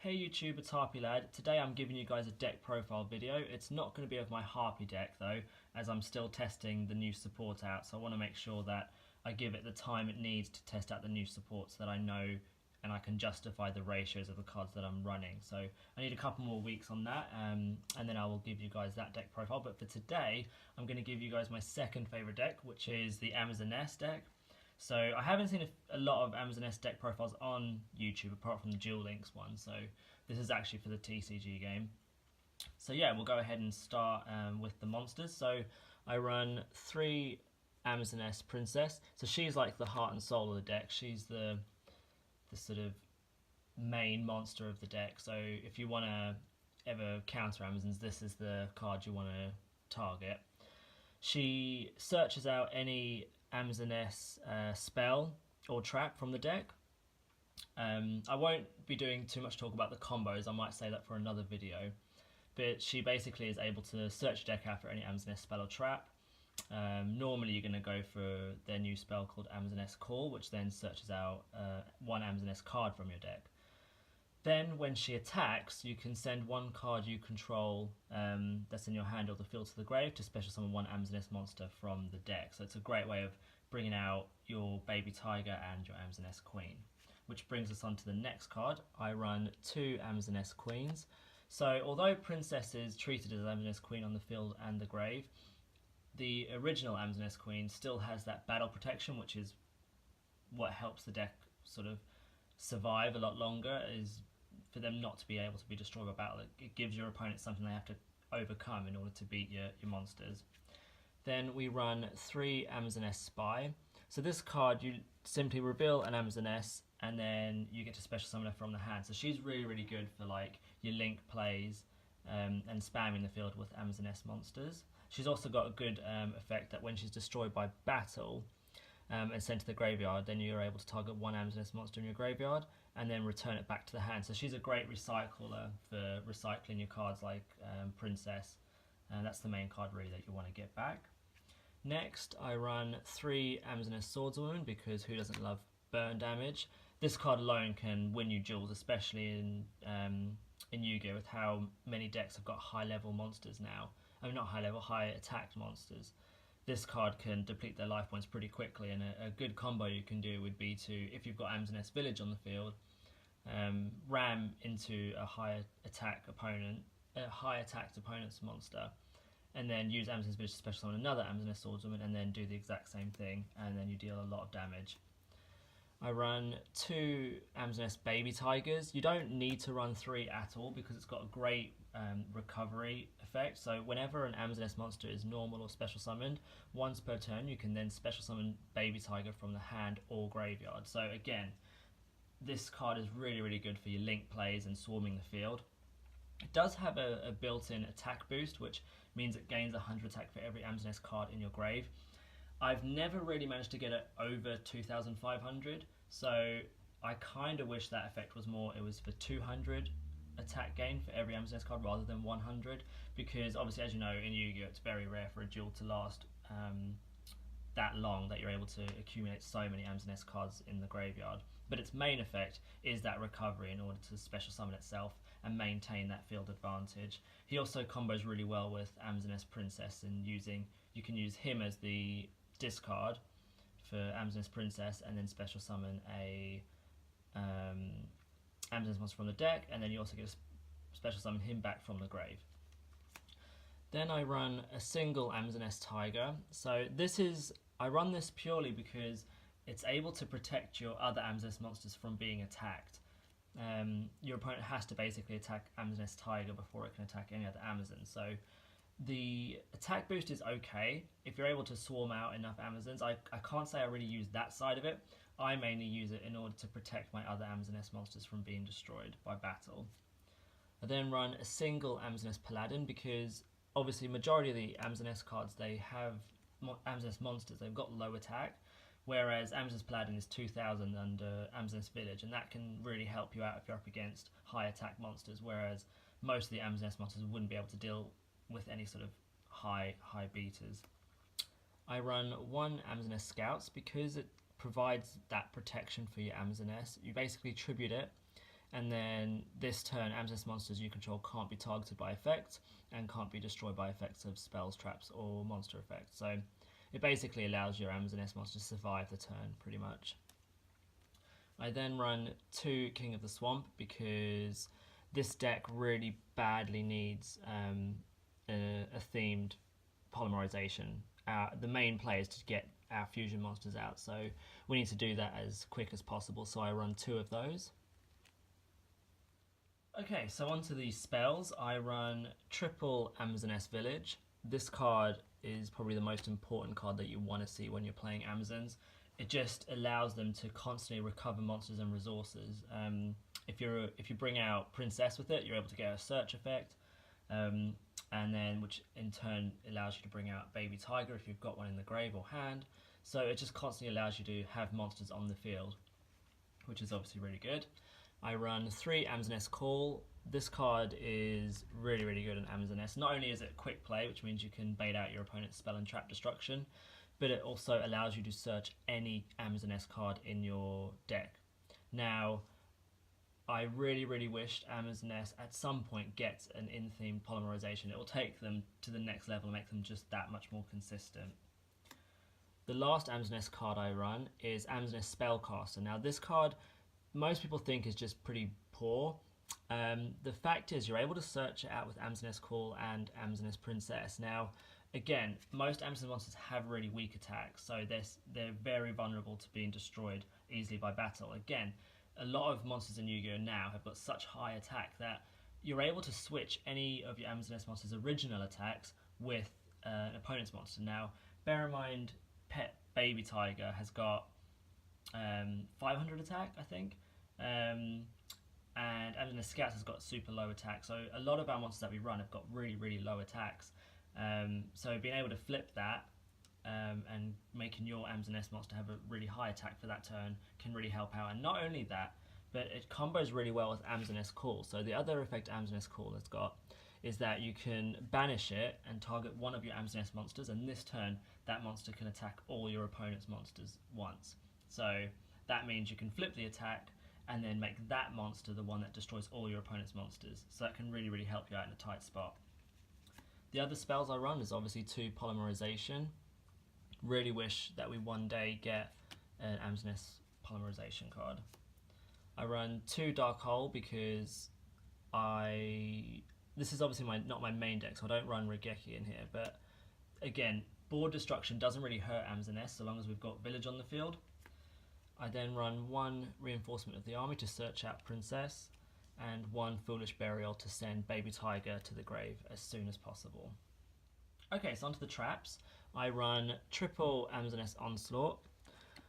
Hey YouTube, it's Harpy Lad. Today I'm giving you guys a deck profile video. It's not going to be of my Harpy deck though, as I'm still testing the new support out, so I want to make sure that I give it the time it needs to test out the new support so that I know and I can justify the ratios of the cards that I'm running. So I need a couple more weeks on that, and then I will give you guys that deck profile. But for today, I'm going to give you guys my second favourite deck, which is the Amazoness deck. So I haven't seen a lot of Amazoness deck profiles on YouTube apart from the Duel Links one. So this is actually for the TCG game. So yeah, we'll go ahead and start with the monsters. So I run 3 Amazoness Princess. So she's like the heart and soul of the deck. She's the sort of main monster of the deck. So if you want to ever counter Amazons, this is the card you want to target. She searches out any Amazoness spell or trap from the deck. I won't be doing too much talk about the combos, I might say that for another video, but she basically is able to search your deck out for any Amazoness spell or trap. Normally you're going to go for their new spell called Amazoness Call, which then searches out one Amazoness card from your deck. Then when she attacks, you can send one card you control that's in your hand or the field to the grave to special summon one Amazoness monster from the deck. So it's a great way of bringing out your baby tiger and your Amazoness queen. Which brings us on to the next card. I run 2 Amazoness queens. So although Princess is treated as Amazoness queen on the field and the grave, the original Amazoness queen still has that battle protection, which is what helps the deck sort of survive a lot longer, is for them not to be able to be destroyed by battle. It gives your opponent something they have to overcome in order to beat your monsters. Then we run 3 Amazoness Spy. So this card, you simply reveal an Amazoness and then you get to special summon her from the hand. So she's really good for like your link plays and spamming the field with Amazoness monsters. She's also got a good effect that when she's destroyed by battle and sent to the graveyard, then you're able to target one Amazoness monster in your graveyard and then return it back to the hand. So she's a great recycler for recycling your cards like Princess, and that's the main card really that you want to get back. Next, I run 3 Amazoness Swordswoman because who doesn't love burn damage? This card alone can win you duels, especially in Yu-Gi-Oh! With how many decks have got high level monsters now. I mean, not high level, high attacked monsters. This card can deplete their life points pretty quickly, and a good combo you can do would be to, if you've got Amazoness Village on the field, ram into a high attacked opponent's monster, and then use Amazoness Village to special summon another Amazoness Swordswoman, and then do the exact same thing, and then you deal a lot of damage. I run 2 Amazoness Baby Tigers. You don't need to run 3 at all because it's got a great recovery effect. So whenever an Amazoness monster is normal or special summoned, once per turn you can then special summon Baby Tiger from the hand or graveyard. So again, this card is really good for your link plays and swarming the field. It does have a built-in attack boost, which means it gains 100 attack for every Amazoness card in your grave. I've never really managed to get it over 2,500, so I kind of wish that effect was more, it was for 200 attack gain for every Amazoness card rather than 100, because obviously, as you know, in Yu-Gi-Oh! It's very rare for a duel to last that long, that you're able to accumulate so many Amazoness cards in the graveyard. But its main effect is that recovery in order to special summon itself and maintain that field advantage. He also combos really well with Amazoness Princess, and you can use him as the discard for Amazoness Princess and then special summon a Amazoness monster from the deck, and then you also get to special summon him back from the grave. Then I run a single Amazoness Tiger. So I run this purely because it's able to protect your other Amazoness monsters from being attacked. Your opponent has to basically attack Amazoness Tiger before it can attack any other Amazon. So the attack boost is okay if you're able to swarm out enough Amazons. I can't say I really use that side of it. I mainly use it in order to protect my other Amazoness monsters from being destroyed by battle. I then run a single Amazoness Paladin because obviously majority of the Amazoness cards, they have Amazoness monsters, they've got low attack, whereas Amazoness Paladin is 2,000 under Amazoness Village, and that can really help you out if you're up against high attack monsters, whereas most of the Amazoness monsters wouldn't be able to deal with any sort of high beaters. I run 1 Amazoness Scouts because it provides that protection for your Amazoness. You basically tribute it, And then this turn, Amazoness monsters you control can't be targeted by effect and can't be destroyed by effects of spells, traps, or monster effects. So it basically allows your Amazoness monster to survive the turn, pretty much. I then run 2 King of the Swamp because this deck really badly needs a themed polymerization. The main play is to get our fusion monsters out, so we need to do that as quick as possible, so I run 2 of those. Okay, so onto these spells. I run triple Amazoness Village. This card is probably the most important card that you want to see when you're playing Amazons. It just allows them to constantly recover monsters and resources. If you bring out Princess with it, you're able to get a search effect, and then which in turn allows you to bring out Baby Tiger if you've got one in the grave or hand. So it just constantly allows you to have monsters on the field, which is obviously really good. I run 3 Amazoness Call. This card is really, really good in Amazoness. Not only is it quick play, which means you can bait out your opponent's spell and trap destruction, but it also allows you to search any Amazoness card in your deck. Now, I really, really wished Amazoness at some point gets an in-theme polymerization. It will take them to the next level and make them just that much more consistent. The last Amazoness card I run is Amazoness Spellcaster. Now this card, most people think is just pretty poor. The fact is you're able to search it out with Amazoness Call and Amazoness Princess. Now, again, most Amazoness monsters have really weak attacks, so they're very vulnerable to being destroyed easily by battle. Again, a lot of monsters in Yu-Gi-Oh! Now have got such high attack that you're able to switch any of your Amazoness monsters' original attacks with an opponent's monster. Now, bear in mind, Pet Baby Tiger has got 500 attack, I think, and Amazoness Scouts has got super low attack. So a lot of our monsters that we run have got really, really low attacks. So being able to flip that and making your Amazoness monster have a really high attack for that turn can really help out. And not only that, but it combos really well with Amazoness Call. So the other effect Amazoness Call has got is that you can banish it and target one of your Amazoness monsters, and this turn that monster can attack all your opponent's monsters once. So that means you can flip the attack and then make that monster the one that destroys all your opponent's monsters. So that can really, really help you out in a tight spot. The other spells I run is obviously 2 Polymerization. Really wish that we one day get an Amazoness Polymerization card. I run 2 Dark Hole because this is obviously not my main deck, so I don't run Regeki in here, but again, board destruction doesn't really hurt Amazoness so long as we've got Village on the field. I then run 1 Reinforcement of the Army to search out Princess, and 1 Foolish Burial to send Baby Tiger to the grave as soon as possible. Okay, so onto the traps. I run triple Amazoness Onslaught.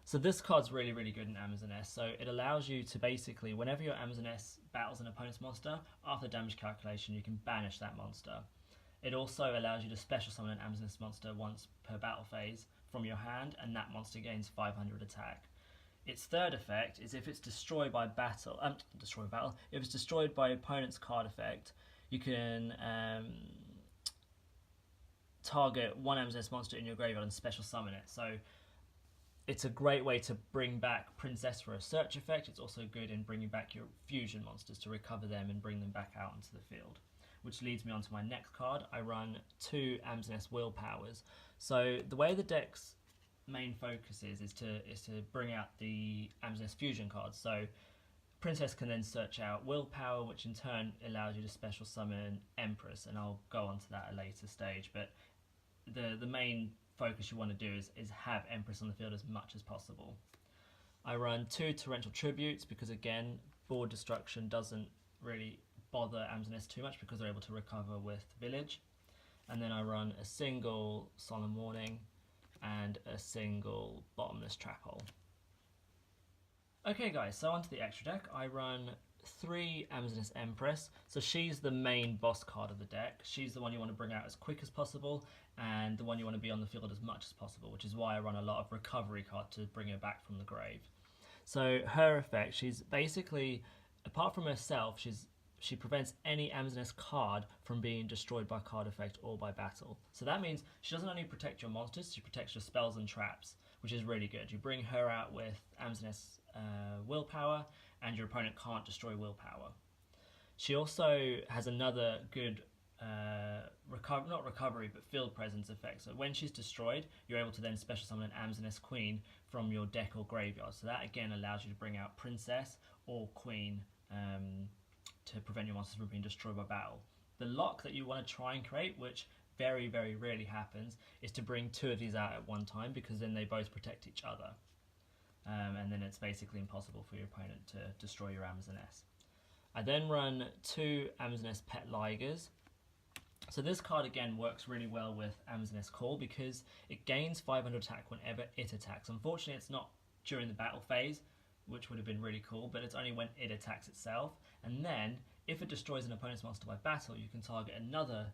So this card's really, really good in Amazoness. So it allows you to basically, whenever your Amazoness battles an opponent's monster, after damage calculation, you can banish that monster. It also allows you to special summon an Amazoness monster once per battle phase from your hand, and that monster gains 500 attack. Its third effect is if it's destroyed by battle, if it's destroyed by opponent's card effect, you can target one Amazoness monster in your graveyard and special summon it. So it's a great way to bring back Princess for a search effect. It's also good in bringing back your fusion monsters to recover them and bring them back out into the field. Which leads me on to my next card. I run 2 Amazoness Willpowers. So the way the deck's main focus is to bring out the Amazoness fusion cards. So Princess can then search out Willpower, which in turn allows you to special summon Empress, and I'll go on to that at a later stage. But the main focus you want to do is have Empress on the field as much as possible. I run 2 Torrential Tributes because, again, board destruction doesn't really bother Amazoness too much because they're able to recover with Village. And then I run a single Solemn Warning and a single Bottomless Trap Hole. Okay guys, so onto the extra deck. I run 3 Amazoness Empress. So she's the main boss card of the deck. She's the one you want to bring out as quick as possible and the one you want to be on the field as much as possible, which is why I run a lot of recovery card to bring her back from the grave. So her effect, she's basically, apart from herself, she prevents any Amazoness card from being destroyed by card effect or by battle. So that means she doesn't only protect your monsters, she protects your spells and traps, which is really good. You bring her out with Amazoness Willpower, and your opponent can't destroy willpower. She also has another good not recovery, but field presence effect. So when she's destroyed, you're able to then special summon an Amazoness Queen from your deck or graveyard. So that again allows you to bring out Princess or Queen to prevent your monsters from being destroyed by battle. The lock that you want to try and create, which very, very rarely happens, is to bring 2 of these out at one time, because then they both protect each other. And then it's basically impossible for your opponent to destroy your Amazoness. I then run 2 Amazoness Pet Ligers. So this card again works really well with Amazoness Call because it gains 500 attack whenever it attacks. Unfortunately, it's not during the battle phase, which would have been really cool, but it's only when it attacks itself. And then, if it destroys an opponent's monster by battle, you can target another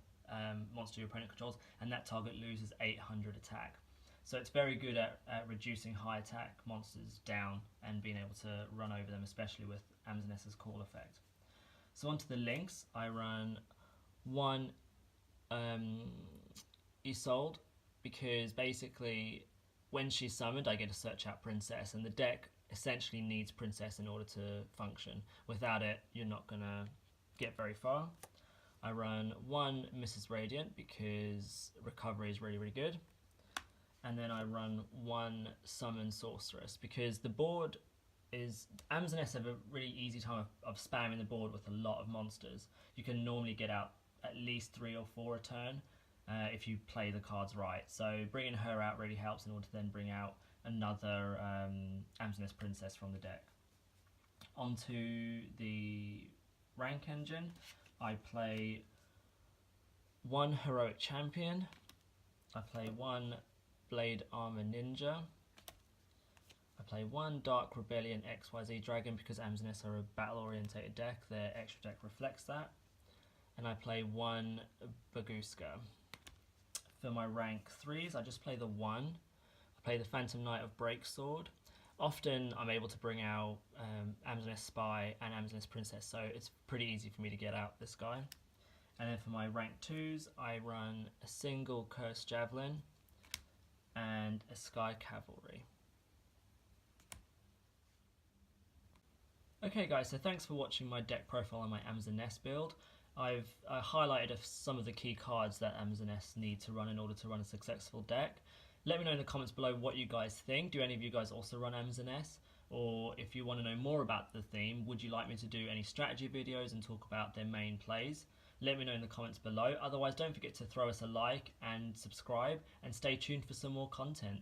monster your opponent controls, and that target loses 800 attack. So it's very good at reducing high attack monsters down and being able to run over them, especially with Amazoness's Call effect. So onto the links, I run 1 Isolde, because basically when she's summoned I get to search out Princess, and the deck essentially needs Princess in order to function. Without it, you're not going to get very far. I run 1 Mrs. Radiant because recovery is really, really good. And then I run 1 Summon Sorceress because the board is... Amazoness have a really easy time of spamming the board with a lot of monsters. You can normally get out at least 3 or 4 a turn if you play the cards right. So bringing her out really helps in order to then bring out another Amazoness Princess from the deck. Onto the rank engine, I play 1 Heroic Champion, I play 1 Blade Armor Ninja, I play 1 Dark Rebellion XYZ Dragon because Amazoness are a battle orientated deck, their extra deck reflects that, and I play 1 Baguska. For my rank 3s, I just play the 1. I play the Phantom Knight of Breaksword. Often I'm able to bring out Amazoness Spy and Amazoness Princess, so it's pretty easy for me to get out this guy. And then for my rank 2s, I run a single Cursed Javelin and a Sky Cavalry. Okay guys, so thanks for watching my deck profile on my Amazoness build. I've highlighted some of the key cards that Amazoness need to run in order to run a successful deck. Let me know in the comments below what you guys think. Do any of you guys also run Amazoness? Or if you want to know more about the theme, would you like me to do any strategy videos and talk about their main plays? Let me know in the comments below. Otherwise, don't forget to throw us a like and subscribe, and stay tuned for some more content.